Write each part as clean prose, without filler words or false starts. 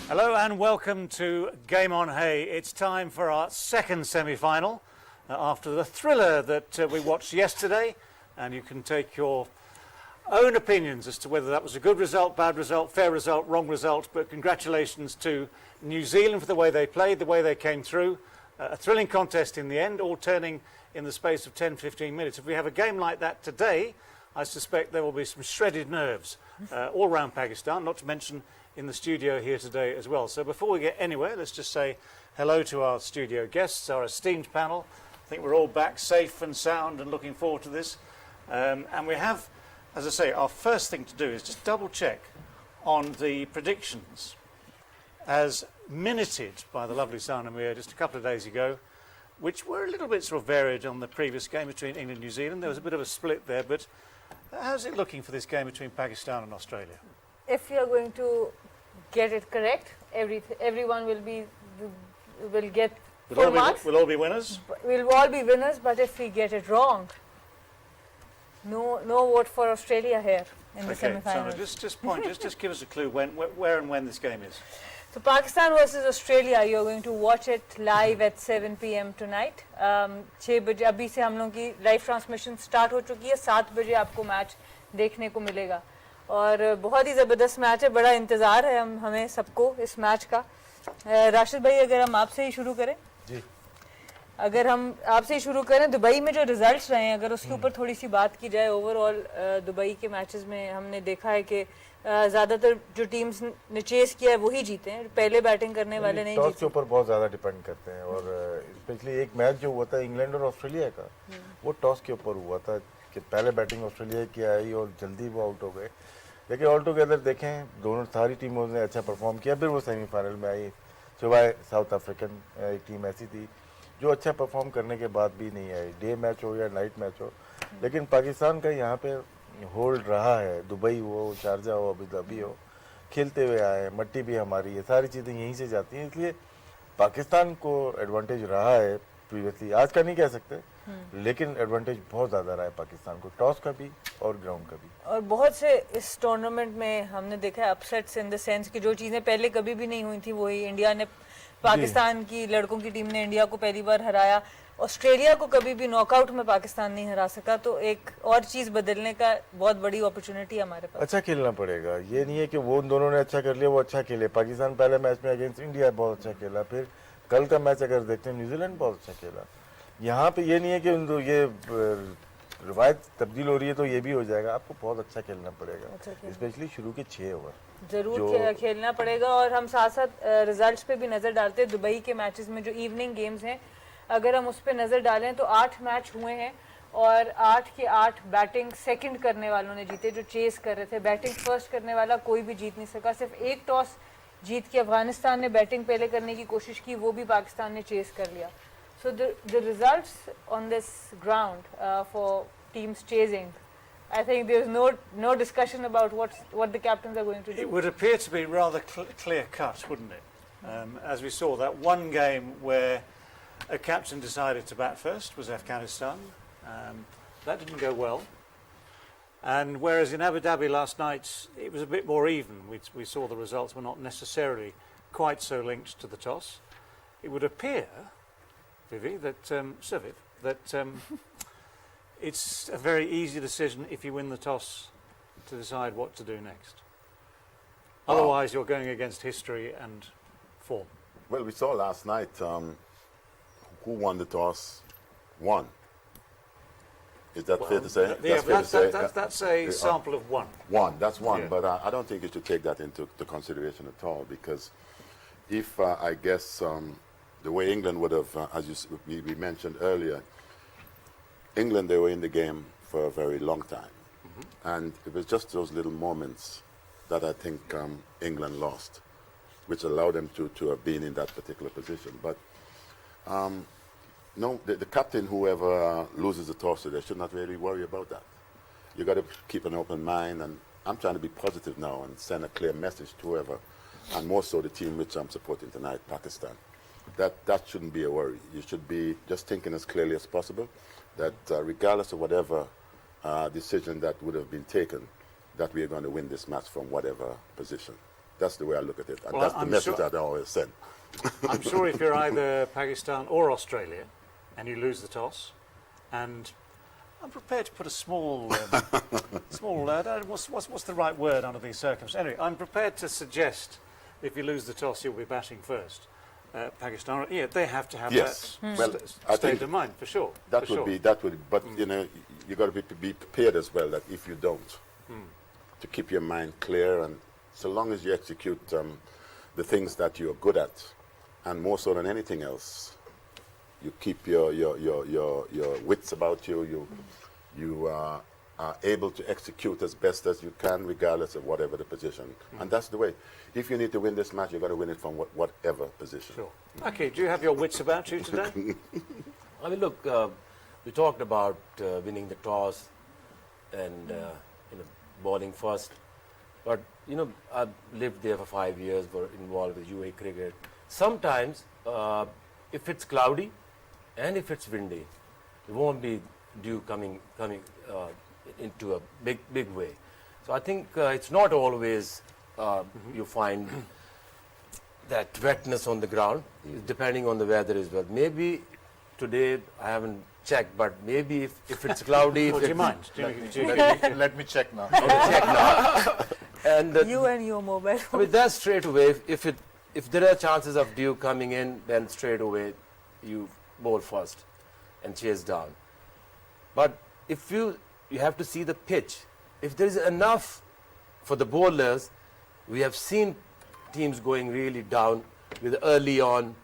Hello and welcome to Game on Hay. It's time for our second semi-final after the thriller that we watched yesterday, and you can take your own opinions as to whether that was a good result, bad result, fair result, wrong result. But congratulations to New Zealand for the way they played, the way they came through. A thrilling contest in the end, all turning in the space of 10-15 minutes. If we have a game like that today, I suspect there will be some shredded nerves all around Pakistan, not to mention in the studio here today as well. So before we get anywhere, let's just say hello to our studio guests, our esteemed panel. I think we're all back safe and sound and looking forward to this. And we have, as I say, our first thing to do is just double check on the predictions as minuted by the lovely Sana Mir just a couple of days ago, which were a little bit sort of varied on the previous game between England and New Zealand. There was a bit of a split there, but how's it looking for this game between Pakistan and Australia? If you're going to get it correct, everyone will get full marks. We'll all be winners? We'll all be winners, but if we get it wrong, no vote for Australia here in the semi-finals. So just give us a clue where and when this game is. So Pakistan versus Australia, you're going to watch it live at 7 p.m. tonight. 6 बजे अभी से हम लोगों की live transmission start हो चुकी है. 7 बजे आपको मैच देखने को मिलेगा और बहुत ही ज़बरदस्त मैच है. बड़ा इंतज़ार है हमें सबको इस मैच का. राशिद भाई, अगर हम आपसे ही शुरू करें. जी. अगर हम आपसे ही शुरू करें, दुबई में जो रिजल्ट्स रहे हैं, अगर उसके ऊपर थोड़ी सी बात की जाए. ओवरऑल दुबई के मैचेस में हमने देखा है कि ज़्यादातर जो टीम्स ने चेस किया है वही जीते हैं. पहले बैटिंग करने वाले नहीं जीते. टॉस के ऊपर बहुत ज़्यादा डिपेंड करते हैं और स्पेशली एक मैच जो हुआ था इंग्लैंड और ऑस्ट्रेलिया का, वो टॉस के ऊपर हुआ था कि पहले बैटिंग ऑस्ट्रेलिया की आई और जल्दी वो आउट हो गए. लेकिन ऑल टुगेदर देखें, दोनों सारी टीमों ने अच्छा परफॉर्म किया. फिर वो सेमीफाइनल में आई, सिवाय साउथ अफ्रीकन एक टीम ऐसी थी जो अच्छा परफॉर्म करने के बाद भी नहीं आई, डे मैच हो या नाइट मैच हो. लेकिन पाकिस्तान का यहाँ पे होल्ड रहा है. दुबई हो, शारजा हो, अबू धाबी हो, खेलते हुए आए. मट्टी भी हमारी है, सारी चीज़ें यहीं से जाती हैं. इसलिए पाकिस्तान को एडवांटेज रहा है प्रीवियसली. आज का नहीं कह सकते, लेकिन एडवांटेज बहुत ज़्यादा रहा है पाकिस्तान को, टॉस का भी और ग्राउंड का भी. और बहुत से इस टूर्नामेंट में हमने देखा है अपसेट्स इन द सेंस कि जो चीज़ें पहले कभी भी नहीं हुई थी वही इंडिया ने, पाकिस्तान की लड़कों की टीम ने इंडिया को पहली बार हराया. ऑस्ट्रेलिया को कभी भी नॉकआउट में पाकिस्तान नहीं हरा सका. तो एक और चीज़ बदलने का बहुत बड़ी अपॉर्चुनिटी है हमारे पास. अच्छा खेलना पड़ेगा. ये नहीं है कि वो दोनों ने अच्छा कर लिया, वो अच्छा खेले. पाकिस्तान पहले मैच में अगेंस्ट इंडिया बहुत अच्छा खेला. फिर कल का मैच अगर देखते हैं, न्यूजीलैंड बहुत अच्छा खेला. यहाँ पे ये नहीं है कि ये रिवायत तब्दील हो रही है तो ये भी हो जाएगा. आपको बहुत अच्छा खेलना पड़ेगा, स्पेशली शुरू के 6 ओवर जरूर खेलना पड़ेगा. और हम साथ साथ रिजल्ट्स पे भी नज़र डालते हैं. दुबई के मैचेस में जो इवनिंग गेम्स हैं, अगर हम उस पर नज़र डालें तो 8 मैच हुए हैं और 8 के 8 बैटिंग सेकंड करने वालों ने जीते जो चेस कर रहे थे. बैटिंग फर्स्ट करने वाला कोई भी जीत नहीं सका. सिर्फ एक टॉस जीत के अफगानिस्तान ने बैटिंग पहले करने की कोशिश की, वो भी पाकिस्तान ने चेस कर लिया. So the results on this ground for teams chasing, I think there's no discussion about what the captains are going to do. It would appear to be rather clear cut, wouldn't it? As we saw that one game where a captain decided to bat first was Afghanistan. That didn't go well. And whereas in Abu Dhabi last night it was a bit more even, we saw the results were not necessarily quite so linked to the toss. It would appear, Vivi, that it's a very easy decision if you win the toss to decide what to do next. Otherwise, you're going against history and form. Well, we saw last night who won the toss won. Is that fair to say? That's a sample of one. One, that's one. Yeah. But I don't think you should take that into consideration at all, because if I guess the way England would have, we mentioned earlier, England, they were in the game for a very long time. And it was just those little moments that I think England lost, which allowed them to have been in that particular position. But no, the captain, whoever loses the toss today, should not really worry about that. You got to keep an open mind, and I'm trying to be positive now and send a clear message to whoever, and more so the team which I'm supporting tonight, Pakistan. That shouldn't be a worry. You should be just thinking as clearly as possible that regardless of whatever decision that would have been taken, that we are going to win this match from whatever position. That's the way I look at it. And Well, that's the I'm message sure- that I always send. I'm sure if you're either Pakistan or Australia and you lose the toss, and I'm prepared to put a small, what's the right word under these circumstances? Anyway, I'm prepared to suggest if you lose the toss, you'll be batting first. Pakistan, yeah, they have to have Yes. that Well, I state think of mind for sure. That for would sure. be, but you know, you got to be prepared as well that if you don't, to keep your mind clear, and so long as you execute the things that you're good at, and more so than anything else, you keep your wits about you. You are able to execute as best as you can, regardless of whatever the position. And that's the way. If you need to win this match, you've got to win it from whatever position. Sure. Okay, do you have your wits about you today? I mean, look, we talked about winning the toss and bowling first. But, I've lived there for 5 years, were involved with UAE cricket. Sometimes, if it's cloudy and if it's windy, it won't be dew coming into a big way. So I think it's not always you find that wetness on the ground, depending on the weather as well. Maybe today, I haven't checked, but maybe if it's cloudy... Well, do you mind? Let me check now. check now. And You and your mobile I phone. mean, that's straight away. If there are chances of dew coming in, then straight away you bowl first and chase down. But if you have to see the pitch. If there is enough for the bowlers, we have seen teams going really down with early on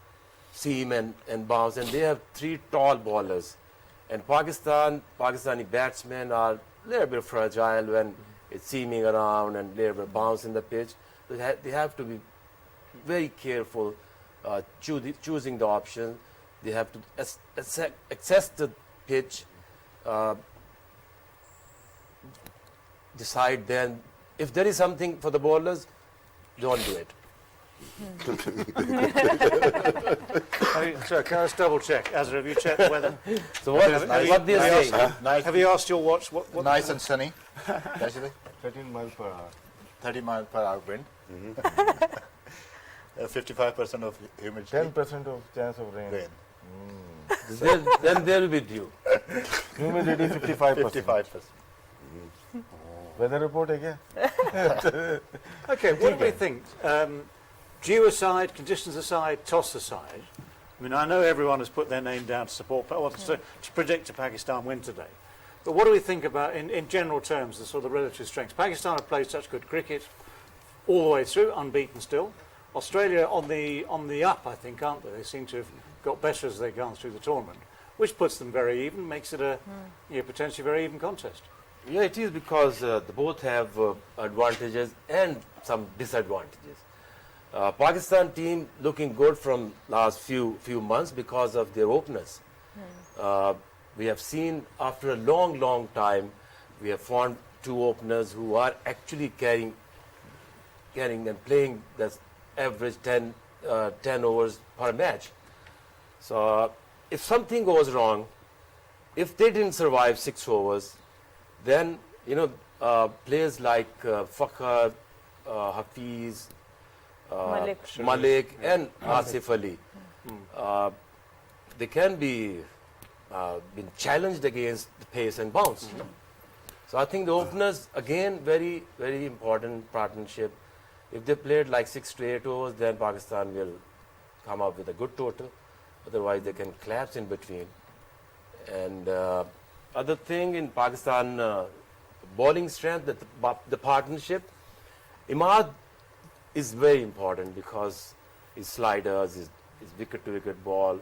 seam and bounce, and they have 3 tall bowlers. And Pakistani batsmen are a little bit fragile when it's seaming around and a little bit bounce in the pitch. They have to be very careful choosing the option. They have to assess the pitch, decide then. If there is something for the bowlers, don't do it. So can I just double check? Azhar, have you checked the weather? So what they are saying? Have you asked your watch? What Nice and sunny. Actually, 13 miles per hour. 30 miles per hour wind. 55% of humidity. 10% of chance of rain. Rain. Then there will be dew. Humidity 55%. 55%. Weather report again. Okay, what do we think? Dew aside, conditions aside, toss aside. I mean, I know everyone has put their name down to support, or to predict a Pakistan win today. But what do we think about, in general terms, the sort of relative strengths? Pakistan have played such good cricket all the way through, unbeaten still. Australia on the up, I think, aren't they? They seem to have got better as they've gone through the tournament, which puts them very even, makes it a potentially very even contest. Yeah, it is because they both have advantages and some disadvantages. Pakistan team looking good from last few months because of their openers. We have seen after a long time, we have found 2 openers who are actually carrying and playing the average 10 overs per match. So if something goes wrong, if they didn't survive 6 overs, then players like Fakhar, Hafiz, Malik and Asif Ali, they can be been challenged against the pace and bounce. So I think the openers, again, very, very important partnership. If they played like 6 to 8 overs, then Pakistan will come up with a good total. Otherwise, they can collapse in between. And other thing in Pakistan, bowling strength, the partnership, Imad is very important because his sliders, his wicket-to-wicket ball,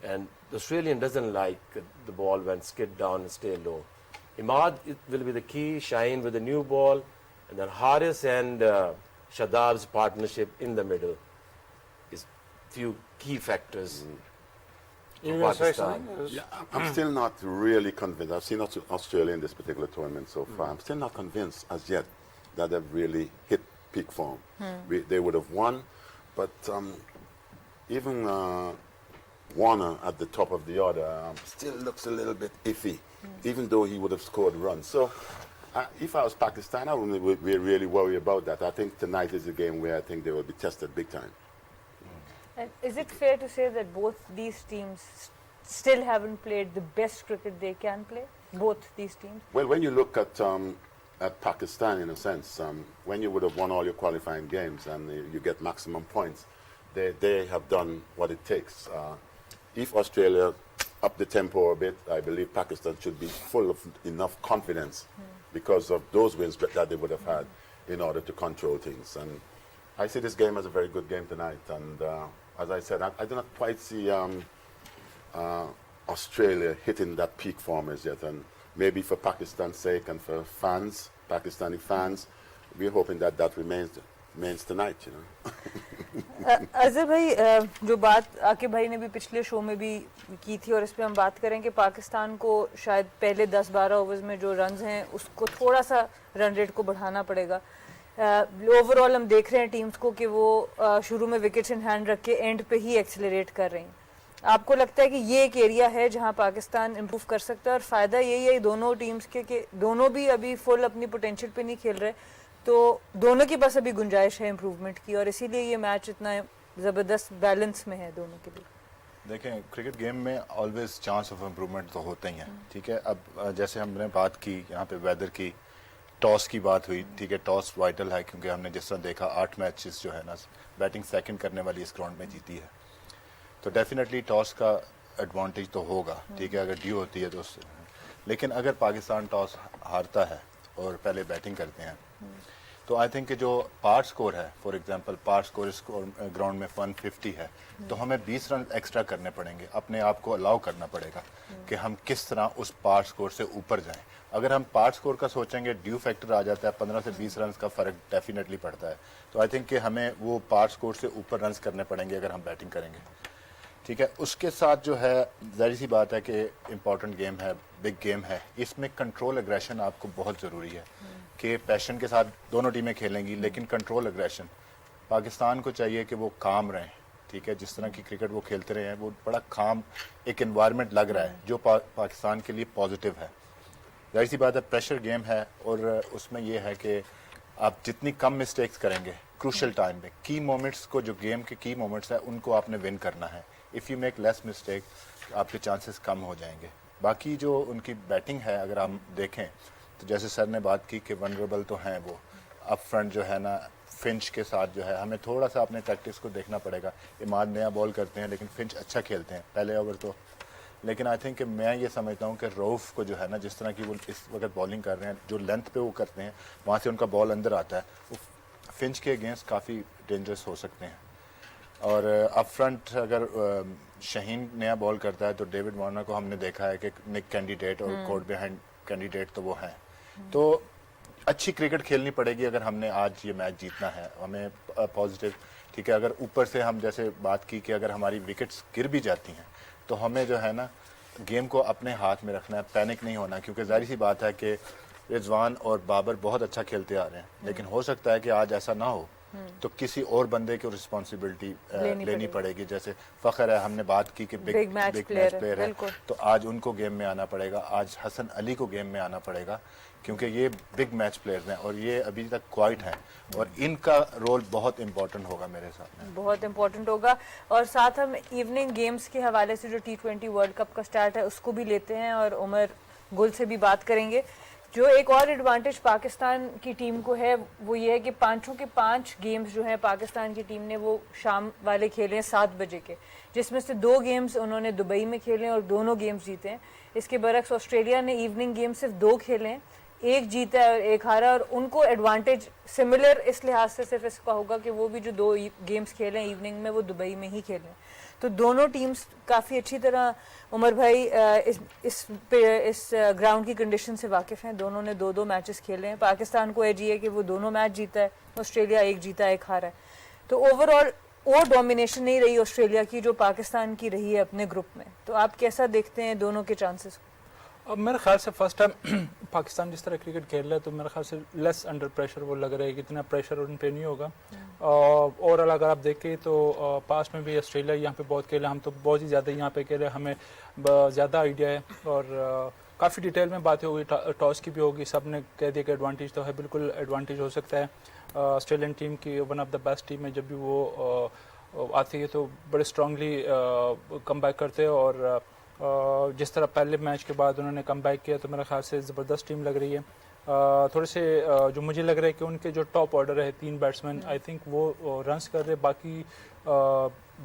and the Australian doesn't like the ball when skid down and stay low. Imad will be the key, Shaheen with the new ball, and then Haris and Shadab's partnership in the middle is few key factors. You going to say Pakistan. something? Yeah, I'm still not really convinced. I've seen Australia in this particular tournament so far. I'm still not convinced as yet that they've really hit peak form. They would have won, but even Warner at the top of the order still looks a little bit iffy, even though he would have scored runs. So If I was Pakistan, I wouldn't really worry about that. I think tonight is a game where I think they will be tested big time. And is it fair to say that both these teams still haven't played the best cricket they can play? Both these teams? Well, when you look at Pakistan, in a sense, when you would have won all your qualifying games and you get maximum points, they have done what it takes. If Australia up the tempo a bit, I believe Pakistan should be full of enough confidence because of those wins that they would have had in order to control things. And I see this game as a very good game tonight. And as I said, I do not quite see Australia hitting that peak form as yet. And maybe for Pakistan's sake and for fans, Pakistani fans, we're hoping that that remains tonight, you know. Azhar भाई, जो बात आकिब भाई ने भी पिछले show में भी की थी और इस पे हम बात करें कि पाकिस्तान को शायद पहले 10-12 ओवर्स में जो रन्स हैं उसको थोड़ा सा रन रेट को बढ़ाना पड़ेगा. ओवरऑल हम देख रहे हैं टीम्स को कि वो शुरू में विकेट्स इन हैंड रख के एंड पे ही एक्सेलरेट कर रही हैं. आपको लगता है कि ये एक एरिया है जहां पाकिस्तान इम्प्रूव कर सकता है और फ़ायदा यही है दोनों टीम्स के कि दोनों भी अभी फुल अपनी पोटेंशियल पे नहीं खेल रहे, तो दोनों के पास अभी गुंजाइश है इम्प्रूवमेंट की और इसीलिए ये मैच इतना ज़बरदस्त बैलेंस में है दोनों के लिए. देखें, क्रिकेट गेम में ऑलवेज चांस ऑफ इम्प्रूवमेंट तो होते ही हैं. ठीक है, अब जैसे हमने बात की यहाँ पे वेदर की, टॉस की बात हुई. ठीक है, टॉस वाइटल है क्योंकि हमने जिस तरह देखा 8 मैचेस जो है ना बैटिंग सेकंड करने वाली इस ग्राउंड में जीती है, तो डेफिनेटली टॉस का एडवांटेज तो होगा. ठीक है, अगर ड्यू होती है तो लेकिन अगर पाकिस्तान टॉस हारता है और पहले बैटिंग करते हैं तो आई थिंक जो पार स्कोर है, फॉर एग्जांपल पार स्कोर इस ग्राउंड में 150 है, तो हमें 20 रन एक्स्ट्रा करने पड़ेंगे. अपने आप को अलाउ करना पड़ेगा कि हम किस तरह उस पार स्कोर से ऊपर जाएं. अगर हम पार स्कोर का सोचेंगे, ड्यू फैक्टर आ जाता है, 15 से 20 रन का फ़र्क डेफिनेटली पड़ता है. तो आई थिंक कि हमें वो पार स्कोर से ऊपर रन करने पड़ेंगे अगर हम बैटिंग करेंगे. ठीक है, उसके साथ जो है ज़ाहिर सी बात है कि इम्पॉर्टेंट गेम है, बिग गेम है, इसमें कंट्रोल एग्रेशन आपको बहुत ज़रूरी है कि पैशन के साथ दोनों टीमें खेलेंगी, लेकिन कंट्रोल एग्रेशन पाकिस्तान को चाहिए कि वो काम रहें. ठीक है, जिस तरह की क्रिकेट वो खेलते रहे हैं वो बड़ा काम एक एनवायरनमेंट लग रहा है जो पाकिस्तान के लिए पॉजिटिव है. ज़ाहिर सी बात है प्रेशर गेम है और उसमें ये है कि आप जितनी कम मिस्टेक्स करेंगे क्रूशल टाइम में, की मोमेंट्स को, जो गेम के की मोमेंट्स है उनको आपने विन करना है. If you make less mistake आपके चांसेस कम हो जाएंगे. बाकी जो उनकी बैटिंग है अगर हम देखें तो जैसे सर ने बात की कि वनरेबल तो हैं वो अप फ्रंट जो है ना, फिंच के साथ जो है हमें थोड़ा सा अपने टैक्टिक्स को देखना पड़ेगा. इमाद नया बॉल करते हैं लेकिन फिंच अच्छा खेलते हैं पहले ओवर तो, लेकिन आई थिंक कि मैं ये समझता हूँ कि रऊफ को जो है ना, जिस तरह की वो इस वक्त बॉलिंग कर रहे हैं, जो लेंथ पे वो करते हैं वहाँ से उनका बॉल अंदर आता है, वो फिंच के अगेंस्ट काफ़ी डेंजरस हो सकते हैं. और अप फ्रंट अगर शहीन नया बॉल करता है तो डेविड वार्नर को हमने देखा है कि निक कैंडिडेट और कोर्ट बिहाइंड कैंडिडेट तो वो हैं. तो अच्छी क्रिकेट खेलनी पड़ेगी अगर हमने आज ये मैच जीतना है, हमें पॉजिटिव. ठीक है, अगर ऊपर से हम जैसे बात की कि अगर हमारी विकेट्स गिर भी जाती हैं तो हमें जो है ना गेम को अपने हाथ में रखना है, पैनिक नहीं होना, क्योंकि जाहिर सी बात है कि रिजवान और बाबर बहुत अच्छा खेलते आ रहे हैं, लेकिन हो सकता है कि आज ऐसा ना हो तो किसी और बंदे को रिस्पॉन्सिबिलिटी लेनी पड़ेगी. जैसे फ़ख्र है, हमने बात की कि बिग मैच प्लेयर है, तो आज उनको गेम में आना पड़ेगा, आज हसन अली को गेम में आना पड़ेगा क्योंकि ये बिग मैच प्लेयर्स हैं और ये अभी तक क्वाइट हैं और इनका रोल बहुत इंपॉर्टेंट होगा मेरे हिसाब में, बहुत इंपॉर्टेंट होगा. और साथ हम इवनिंग गेम्स के हवाले से जो T20 वर्ल्ड कप का स्टार्ट है उसको भी लेते हैं और उमर गुल से भी बात करेंगे. जो एक और एडवांटेज पाकिस्तान की टीम को है वो ये है कि 5 के 5 गेम्स जो हैं पाकिस्तान की टीम ने वो शाम वाले खेले हैं 7 बजे के, जिसमें से 2 गेम्स उन्होंने दुबई में खेले हैं और दोनों गेम्स जीते हैं. इसके बरक्स ऑस्ट्रेलिया ने इवनिंग गेम सिर्फ 2 खेले हैं, 1 जीता है और 1 हारा, और उनको एडवांटेज सिमिलर इस लिहाज से सिर्फ इसका होगा कि वो भी जो 2 गेम्स खेले हैं इवनिंग में वो दुबई में ही खेले हैं. तो दोनों टीम्स काफ़ी अच्छी तरह, उमर भाई इस ग्राउंड की कंडीशन से वाकिफ़ हैं. दोनों ने 2-2 मैचेस खेले हैं. पाकिस्तान को एज है कि वो दोनों मैच जीता है, ऑस्ट्रेलिया 1 जीता 1 हारा है. तो ओवरऑल वो डोमिनेशन नहीं रही ऑस्ट्रेलिया की जो पाकिस्तान की रही है अपने ग्रुप में. तो आप कैसा देखते हैं दोनों के चांसेस? अब मेरे ख्याल से फर्स्ट टाइम पाकिस्तान जिस तरह क्रिकेट खेल रहा है तो मेरे ख्याल से लेस अंडर प्रेशर वो लग रहा है कि इतना प्रेशर उन पे नहीं होगा. ओवरऑल अगर आप देखें तो पास्ट में भी ऑस्ट्रेलिया यहाँ पे बहुत खेला, हम तो बहुत ही ज़्यादा यहाँ पे खेले, हमें ज़्यादा आइडिया है. और काफ़ी डिटेल में बातें होगी, टॉस की भी होगी, सब ने कह दिया कि एडवांटेज तो है, बिल्कुल एडवांटेज हो सकता है। ऑस्ट्रेलियन टीम की one of the best team है, जब भी वो आती है तो बड़े स्ट्रांगली कम बैक करते हैं, और जिस तरह पहले मैच के बाद उन्होंने कम बैक किया तो मेरे ख्याल से ज़बरदस्त टीम लग रही है। थोड़े से जो मुझे लग रहा है कि उनके जो टॉप ऑर्डर है 3 बैट्समैन, आई थिंक वो रन्स कर रहे, बाकी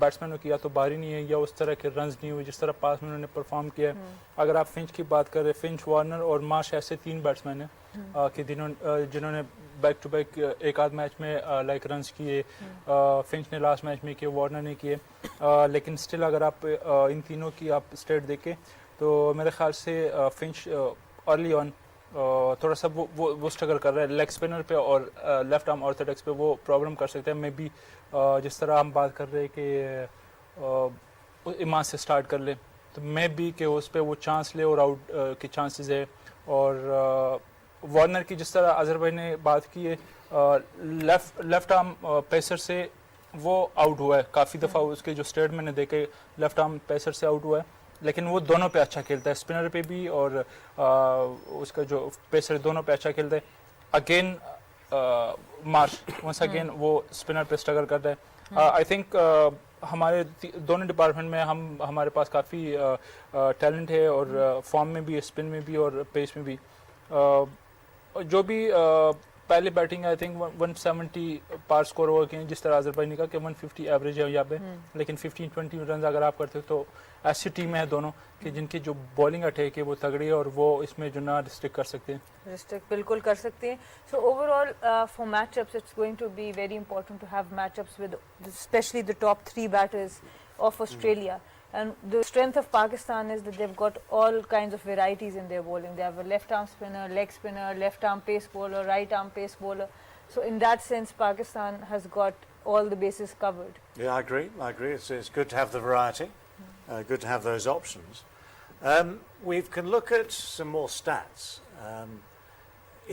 बैट्समैनों की या तो बारी नहीं है या उस तरह के रन्स नहीं हुए जिस तरह पास में उन्होंने परफॉर्म किया है। अगर आप फिंच की बात करें, फिंच, वार्नर और मार्श ऐसे 3 बैट्समैन हैं कि जिन्होंने बैक टू बैक एक आध मैच में लाइक रन्स किए। फिंच ने लास्ट मैच में किए, वार्नर ने किए, लेकिन स्टिल अगर आप इन तीनों की आप स्टेट देखें तो मेरे ख्याल से फिंच अर्ली ऑन थोड़ा सा वो स्ट्रगल कर रहा है लेग स्पिनर पे, और लेफ्ट आर्म ऑर्थोडॉक्स पे वो प्रॉब्लम कर सकते हैं। मे बी जिस तरह हम बात कर रहे हैं कि इमाम से स्टार्ट कर ले, तो मे बी कि उस पे वो चांस ले और आउट के चांसेस है। और वार्नर की जिस तरह अजहर भाई ने बात की है, लेफ्ट आर्म पेसर से वो आउट हुआ है काफ़ी दफ़ा, उसके जो स्टेट मैंने देखे लेफ्ट आर्म पेसर से आउट हुआ है, लेकिन वो दोनों पे अच्छा खेलता है, स्पिनर पे भी और उसका जो पेसर दोनों पे अच्छा खेलता है। अगेन मार्श वंस अगेन वो स्पिनर पे स्ट्रगल करता है। आई थिंक हमारे दोनों डिपार्टमेंट में हमारे पास काफ़ी टैलेंट है, और फॉर्म में भी, स्पिन में भी और पेस में भी। जो भी पहले बैटिंग आई थिंक 170 पार स्कोर हुआ कि जिस तरह अजहर भाई ने कहा कि 150 एवरेज है यहाँ पे, लेकिन 15-20 रन अगर आप करते हो तो ऐसी टीमें हैं दोनों कि जिनकी जो बॉलिंग अटैक है वो तगड़ी है, और वो इसमें जो ना रिस्ट्रिक्ट कर सकते हैं, रिस्ट्रिक्ट बिल्कुल कर सकते हैं। So overall for matchups it's going to be very important to have matchups with specially the top 3 batters of Australia. And the strength of Pakistan is that they've got all kinds of varieties in their bowling. They have a left arm spinner, leg spinner, left arm pace bowler, right arm pace bowler. So in that sense, Pakistan has got all the bases covered. Yeah, I agree. It's good to have the variety, good to have those options. We can look at some more stats.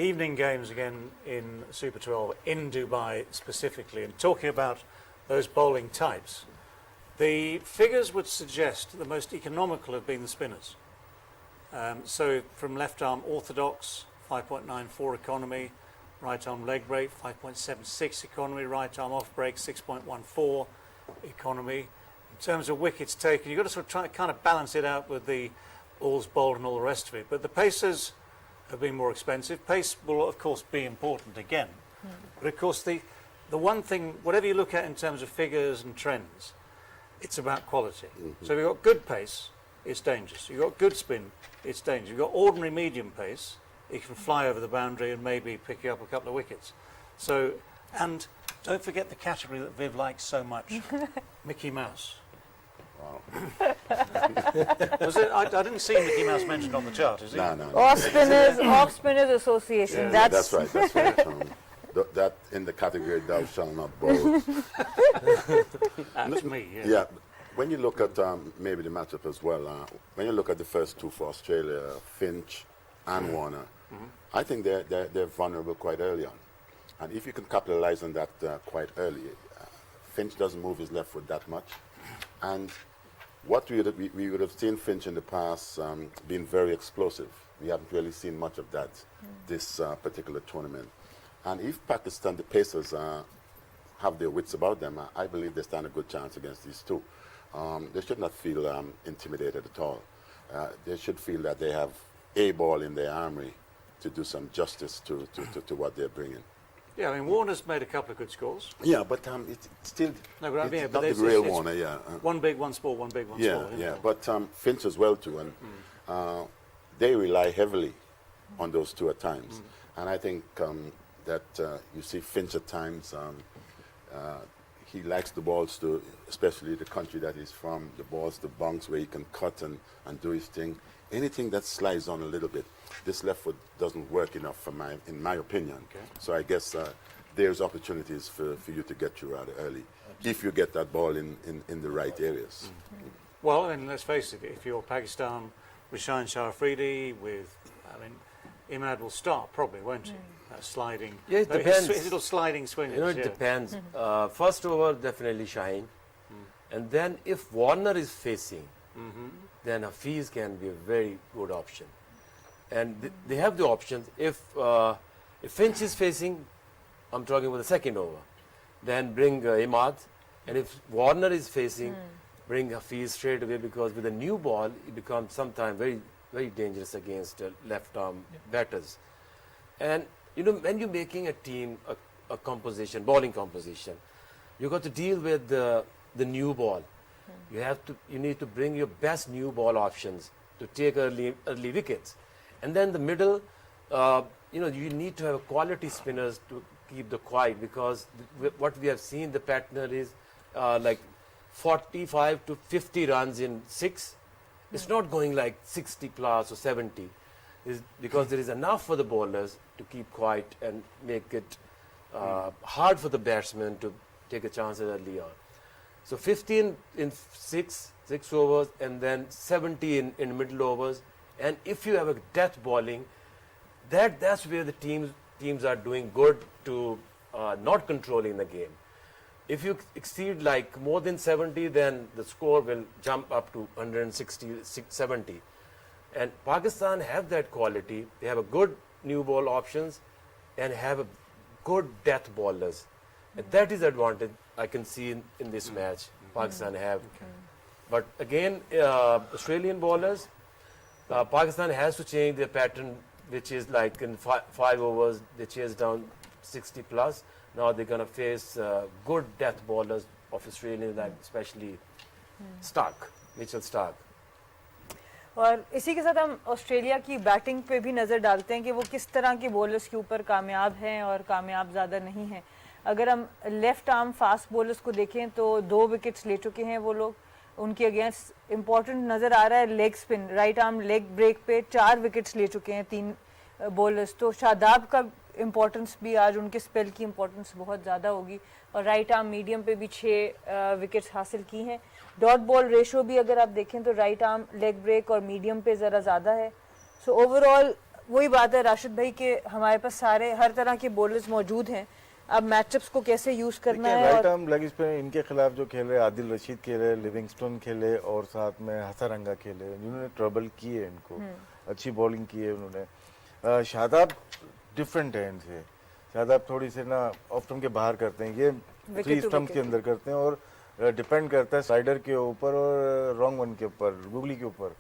Evening games again in Super 12 in Dubai specifically, and talking about those bowling types. The figures would suggest the most economical have been the spinners. So from left arm orthodox, 5.94 economy, right arm leg break, 5.76 economy, right arm off break, 6.14 economy. In terms of wickets taken, you've got to sort of try to kind of balance it out with the balls bowled and all the rest of it. But the pacers have been more expensive. Pace will of course be important again. But of course the one thing, whatever you look at in terms of figures and trends, it's about quality. So if you've got good pace, it's dangerous. You've got good spin, it's dangerous. You've got ordinary medium pace, it can fly over the boundary and maybe pick you up a couple of wickets. So, and don't forget the category that Viv likes so much, Mickey Mouse. Wow. Was it? I didn't see Mickey Mouse mentioned on the chart, is he? No. Off Spinners Association. Yeah, That's right. That in the category thou shalt not bowl. That's me, yeah. Yeah, when you look at maybe the matchup as well, when you look at the first two for Australia, Finch and Warner, I think they're vulnerable quite early on. And if you can capitalize on that quite early, Finch doesn't move his left foot that much. And what we would have seen Finch in the past being very explosive. We haven't really seen much of that this particular tournament. And if Pakistan, the Pacers, have their wits about them, I believe they stand a good chance against these two. They should not feel intimidated at all. They should feel that they have a ball in their armory to do some justice to what they're bringing. Yeah, I mean, Warner's made a couple of good scores. Yeah, but it's still No, but I mean, it's but not the it's- real it's Warner, yeah. One big, one small, one big, one Yeah, small. yeah. But Finch as well too, and they rely heavily on those two at times. And I think that you see Finch at times, he likes the balls to, especially the country that he's from, the balls to bunks where he can cut and do his thing. Anything that slides on a little bit, this left foot doesn't work enough in my opinion. Okay. So I guess there's opportunities for you to get through rather early, if you get that ball in the right areas. Well, I mean, let's face it, if you're Pakistan with Shaheen Shah Afridi, Imad will start probably, won't he? Sliding. Yeah, it depends. His little sliding swingers. You know, it depends. First over, definitely Shaheen. And then if Warner is facing, then Hafiz can be a very good option. and they have the options. If Finch is facing, I'm talking about the second over, then bring Imad, and if Warner is facing, bring Hafiz straight away, because with a new ball, it becomes sometimes very, very dangerous against left arm batters. And you know, when you're making a team, a composition, bowling composition, you got to deal with the new ball. You need to bring your best new ball options to take early wickets, and then the middle. You know, you need to have quality spinners to keep the quiet, because what we have seen, the pattern is like 45 to 50 runs in 6. It's not going like 60 plus or 70, because there is enough for the bowlers to keep quiet and make it hard for the batsmen to take a chance early on. So 15 in 6 overs, and then 70 in middle overs. And if you have a death bowling, that's where the teams are doing good to not controlling the game. If you exceed like more than 70, then the score will jump up to 160, 70. And Pakistan have that quality. They have a good new ball options and have a good death bowlers. And that is advantage I can see in this match Pakistan have. But again, Australian bowlers, Pakistan has to change their pattern, which is like in 5 overs, they chase down 60 plus. Now they're going to face good death bowlers of Australia, like especially Mitchell Stark. और इसी के साथ हम Australia की batting पे भी नज़र डालते हैं कि वो किस तरह के बॉलर्स के ऊपर कामयाब हैं और कामयाब ज़्यादा नहीं हैं. अगर हम लेफ़्ट आर्म फास्ट बॉलर्स को देखें तो 2 विकेट्स ले चुके हैं वो लोग. उनके अगेंस्ट इम्पॉर्टेंट नज़र आ रहा है leg spin, right arm leg break पे 4 विकेट्स ले चुके हैं 3 बॉलर्स. तो शादाब का इम्पोर्टेंस भी आज उनके स्पेल की इम्पोर्टेंस बहुत ज़्यादा होगी. और राइट आर्म मीडियम पे भी 6 विकेट्स हासिल की हैं. डॉट बॉल रेशो भी अगर आप देखें तो राइट आर्म लेग ब्रेक और मीडियम पे ज़रा ज़्यादा है. सो ओवरऑल वही बात है राशिद भाई के हमारे पास हर तरह के बॉलर्स मौजूद हैं. अब मैचअप्स को कैसे यूज़ करना है. राइट आर्म लेग स्पिन इनके खिलाफ जो खेले, आदिल रशीद खेले, लिविंगस्टन खेले और साथ में हसरंगा खेले, जिन्होंने ट्रबल की है इनको, अच्छी बॉलिंग की है उन्होंने. शादाब डिफरेंट है इनसे. शादाब थोड़ी से ना ऑफ स्टंप के बाहर करते हैं, ये 3 स्टंप के अंदर करते हैं और डिपेंड करता है स्लाइडर के ऊपर और रॉन्ग वन के ऊपर, गूगली के ऊपर.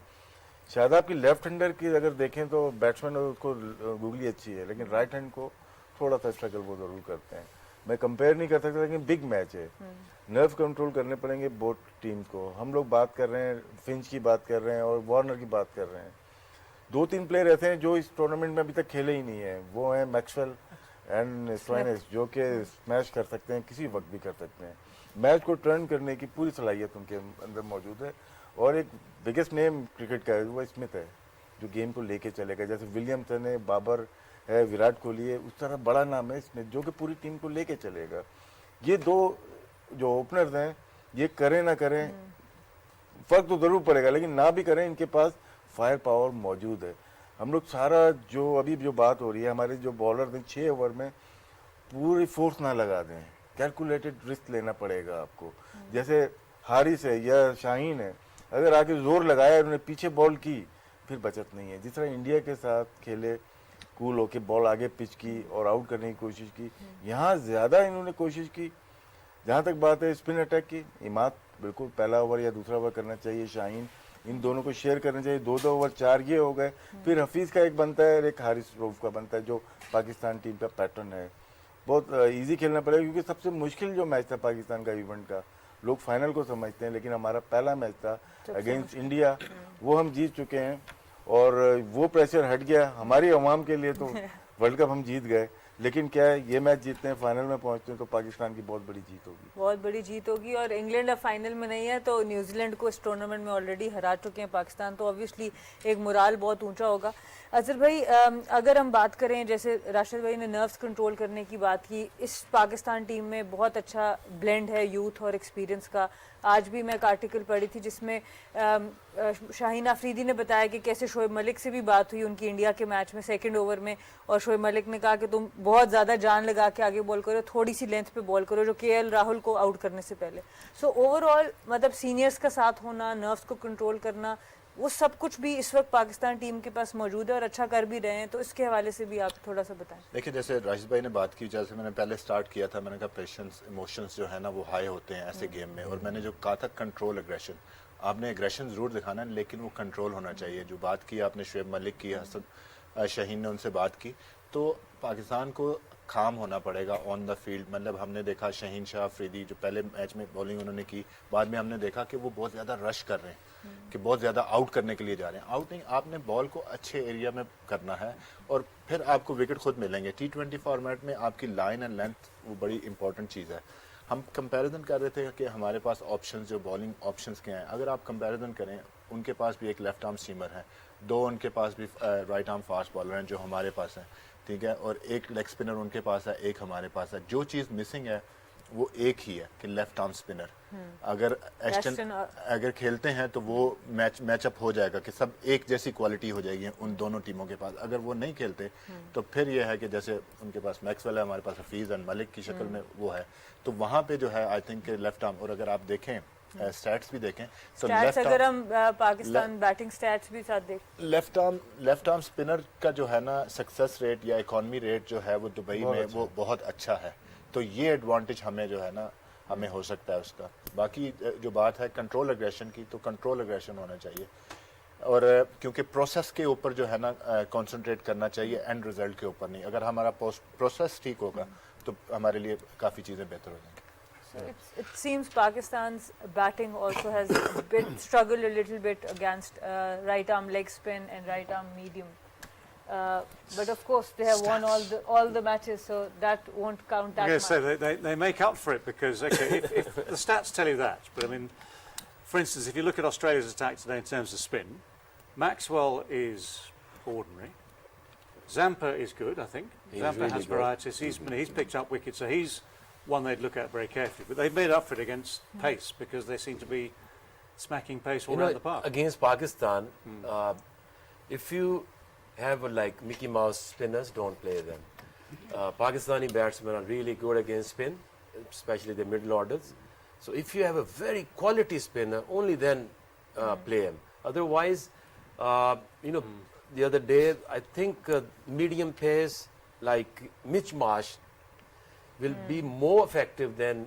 शादाब की लेफ्ट हैंडर की अगर देखें तो बैट्समैन उसको गूगली अच्छी है, लेकिन राइट हैंड को थोड़ा सा स्ट्रगल वो जरूर करते हैं. मैं कंपेयर नहीं कर सकता, लेकिन बिग मैच है, नर्व कंट्रोल करने पड़ेंगे बोथ टीम को. हम लोग बात कर रहे हैं, फिंच की बात कर रहे हैं और वार्नर की बात कर रहे हैं. 2-3 प्लेयर ऐसे हैं जो इस टूर्नामेंट में अभी तक खेले ही नहीं है. वो हैं मैक्सवेल एंड स्टोइनिस, जो कि स्मैश कर सकते हैं, किसी वक्त भी कर सकते हैं. मैच को टर्न करने की पूरी सलाहियत उनके अंदर मौजूद है. और एक बिगेस्ट नेम क्रिकेट का है वो स्मिथ है, जो गेम को लेके चलेगा. जैसे विलियमसन है, बाबर है, विराट कोहली है, उस तरह बड़ा नाम है स्मिथ, जो कि पूरी टीम को लेके चलेगा. ये 2 जो ओपनर्स हैं, ये करें ना करें फर्क तो जरूर पड़ेगा, लेकिन ना भी करें, इनके पास फायर पावर मौजूद है. हम लोग सारा जो अभी जो बात हो रही है, हमारे जो बॉलर हैं 6 ओवर में पूरी फोर्स ना लगा दें, कैलकुलेटेड रिस्क लेना पड़ेगा आपको. जैसे हारिस है या शाहीन है, अगर आगे जोर लगाया उन्होंने पीछे बॉल की, फिर बचत नहीं है. जिस तरह इंडिया के साथ खेले, कूल होके बॉल आगे पिच की और आउट करने की कोशिश की, यहाँ ज़्यादा इन्होंने कोशिश की. जहाँ तक बात है स्पिन अटैक की, इमाद बिल्कुल पहला ओवर या दूसरा ओवर करना चाहिए, शाहीन इन दोनों को शेयर करना चाहिए. 2-2 ओवर 4 ये हो गए. फिर हफीज़ का एक बनता है और एक हारिस रऊफ का बनता है, जो पाकिस्तान टीम का पैटर्न है. बहुत इजी खेलना पड़ेगा, क्योंकि सबसे मुश्किल जो मैच था पाकिस्तान का इवेंट का, लोग फाइनल को समझते हैं, लेकिन हमारा पहला मैच था अगेंस्ट इंडिया, वो हम जीत चुके हैं. और वो प्रेशर हट गया हमारी अवाम के लिए, तो वर्ल्ड कप हम जीत गए. लेकिन क्या है, ये मैच जीतते हैं, फाइनल में पहुंचते हैं, तो पाकिस्तान की बहुत बड़ी जीत होगी, बहुत बड़ी जीत होगी. और इंग्लैंड अब फाइनल में नहीं है, तो न्यूजीलैंड को इस टूर्नामेंट में ऑलरेडी हरा चुके हैं पाकिस्तान, तो ऑब्वियसली एक मोराल बहुत ऊंचा होगा. अजहर भाई, अगर हम बात करें, जैसे राशिद भाई ने नर्व्स कंट्रोल करने की बात की, इस पाकिस्तान टीम में बहुत अच्छा ब्लेंड है यूथ और एक्सपीरियंस का. आज भी मैं एक आर्टिकल पढ़ी थी जिसमें शाहीन आफरीदी ने बताया कि कैसे शोएब मलिक से भी बात हुई उनकी इंडिया के मैच में 2nd ओवर में, और शोएब मलिक ने कहा कि तुम बहुत ज़्यादा जान लगा के आगे बॉल करो, थोड़ी सी लेंथ पे बॉल करो, जो केएल राहुल को आउट करने से पहले. सो ओवरऑल मतलब सीनियर्स का साथ होना, नर्व्स को कंट्रोल करना, وہ سب کچھ بھی اس وقت پاکستان ٹیم کے پاس موجود ہے اور اچھا کر بھی رہے ہیں, تو اس کے حوالے سے بھی آپ تھوڑا سا بتائیں. دیکھیں جیسے راشد بھائی نے بات کی, جیسے میں نے پہلے سٹارٹ کیا تھا, میں نے کہا پیشنس ایموشنز جو ہے نا وہ ہائی ہوتے ہیں ایسے گیم میں, اور میں نے جو کہا تھا کنٹرول اگریشن, آپ نے اگریشن ضرور دکھانا ہے لیکن وہ کنٹرول ہونا چاہیے. جو بات کی آپ نے شعیب ملک کی, حسن شاہین نے ان سے بات کی, تو پاکستان کو کام ہونا پڑے گا آن دا فیلڈ. مطلب ہم نے دیکھا شاہین شاہ افریدی جو پہلے میچ میں بولنگ انہوں نے کی, بعد میں ہم نے دیکھا کہ وہ بہت زیادہ رش کر رہے ہیں, کہ بہت زیادہ آؤٹ کرنے کے لیے جا رہے ہیں. آؤٹ نہیں, آپ نے بال کو اچھے ایریا میں کرنا ہے اور پھر آپ کو وکٹ خود ملیں گے. T20 فارمیٹ میں آپ کی لائن اینڈ لینتھ وہ بڑی امپورٹنٹ چیز ہے. ہم کمپیریزن کر رہے تھے کہ ہمارے پاس آپشنز جو بالنگ آپشنز کے ہیں, اگر آپ کمپیریزن کریں, ان کے پاس بھی ایک لیفٹ آرم سیمر ہے, 2 ان کے پاس بھی رائٹ آرم فاسٹ بالر ہیں جو ہمارے پاس ہیں, ٹھیک ہے, اور ایک لیگ اسپنر ان کے پاس ہے, ایک ہمارے پاس ہے. جو چیز مسنگ ہے وہ ایک ہی ہے کہ لیفٹ آرم اسپنر. اگر ایشٹن اگر کھیلتے ہیں تو وہ میچ اپ ہو جائے گا کہ سب ایک جیسی کوالٹی ہو جائے گی ان دونوں ٹیموں کے پاس. اگر وہ نہیں کھیلتے تو پھر یہ ہے کہ جیسے ان کے پاس میکسویل ہے, ہمارے پاس حفیظ اینڈ ملک کی شکل میں وہ ہے, تو وہاں پہ جو ہے آئی تھنک کہ لیفٹ آرم, اور اگر آپ دیکھیں اسٹیٹس بھی دیکھیں تو اگر ہم پاکستان بیٹنگ سٹیٹس بھی ساتھ دیکھ, لیفٹ آرم اسپنر کا جو ہے نا سکسیس ریٹ یا اکانومی ریٹ جو ہے وہ دبئی میں وہ بہت اچھا ہے. تو یہ ایڈوانٹیج ہمیں جو ہے نا ہمیں ہو سکتا ہے اس کا. باقی جو بات ہے کنٹرول اگریشن کی, تو کنٹرول اگریشن ہونا چاہیے, اور کیونکہ پروسیس کے اوپر جو ہے نا کنسنٹریٹ کرنا چاہیے, اینڈ ریزلٹ کے اوپر نہیں. اگر ہمارا پروسیس ٹھیک ہوگا تو ہمارے لیے کافی چیزیں بہتر ہو جائیں گی. it seems Pakistan's batting also has struggled a little bit against right arm leg spin and right arm medium. But of course they have won all the matches, so that won't count that much. So they make up for it because if the stats tell you that, but I mean, for instance, if you look at Australia's attack today in terms of spin, Maxwell is ordinary. Zampa is good, I think. Zampa really has good. varieties. He's picked up wickets, so he's one they'd look at very carefully. But they've made up for it against pace because they seem to be smacking pace all around the park. Against Pakistan, if you have like Mickey Mouse spinners, don't play them. Pakistani batsmen are really good against spin, especially the middle orders. So if you have a very quality spinner, only then play him. Otherwise, the other day, I think medium pace like Mitch Marsh will be more effective than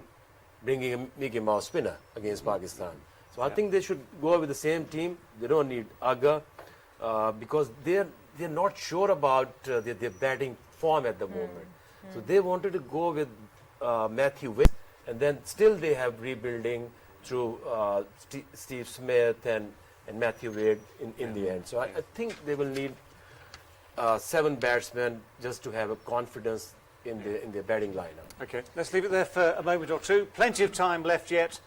bringing a Mickey Mouse spinner against Pakistan. So I think they should go with the same team. They don't need Azhar because they're not sure about their batting form at the moment. So they wanted to go with Matthew Wade, and then still they have rebuilding through Steve Smith and Matthew Wade in the end. So I think they will need 7 batsmen just to have a confidence in their batting lineup. Okay, let's leave it there for a moment or two. Plenty of time left yet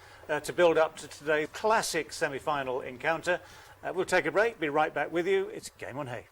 to build up to today's classic semi-final encounter. We'll take a break, be right back with you. It's Game on Hay.